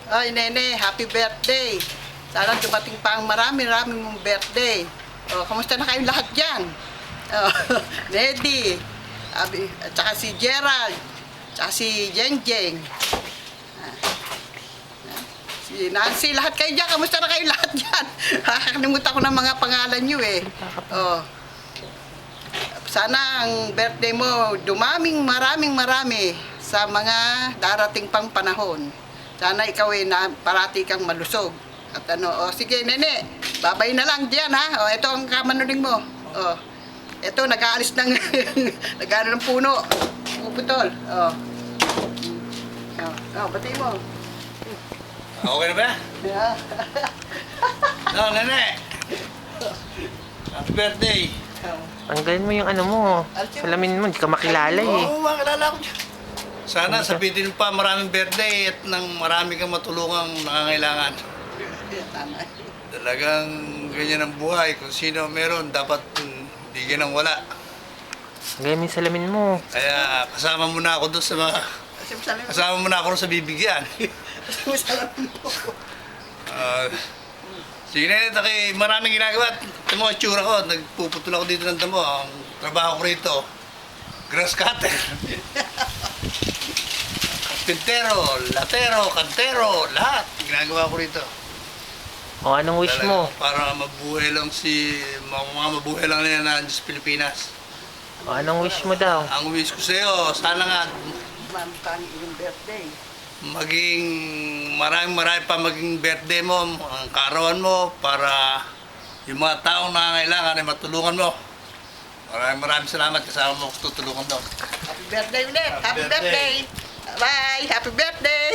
Ay, Nene, happy birthday. Sana dumating pa ang marami-rami mong birthday. Oh, kamusta na kayong lahat dyan? Oh, Neddy, at saka si Gerald, at saka si Jengjeng. Si Nancy, lahat kayo dyan. Kamusta na kayong lahat dyan? Nakakalimutan ko ng mga pangalan nyo eh. Oh. Sana ang birthday mo dumaming marami sa mga darating pang panahon. Sana ikaw ay parati kang malusog. At sige Nene, babay na lang diyan ha. Ito ang kamanuling mo. Ito nag-aalis ng nag-ano ng puno. Puputol. Batay mo. Okay na ba? Yeah. No, Nene. Happy birthday. Tanggalin mo yung ano mo. Salamin mo, hindi ka makilala eh. Oo, makilala ko dyan. Sana sabihin pa maraming birthday at nang marami kang matulungang nangangailangan. Tama. Talagang ganyan ang buhay. Kung sino meron, dapat hindi ganang wala. Tanggalin mo yung salamin mo. Kaya kasama mo na ako doon sa mga... Kasama mo na ako doon sa bibigyan. Sige na, taki, maraming ginagawa. Ito mo, itsura ko. Nagpuputol ako dito ng damo. Ang trabaho ko rito, grass cutter. Pintero, latero, kantero, lahat. Ginagawa ko rito. O anong wish mo? Para mabuhay lang mga mabuhay lang nila na sa Pilipinas. O anong wish mo daw? Ang wish ko sa'yo, sana nga Mamtang yung birthday. maging marami pa maging birthday mo, ang kaarawan mo para yung mga taong nangangailangan ay matulungan mo. Maraming salamat kasama mo kung tutulungan daw. Happy birthday ulit! Happy birthday! Bye! Happy birthday!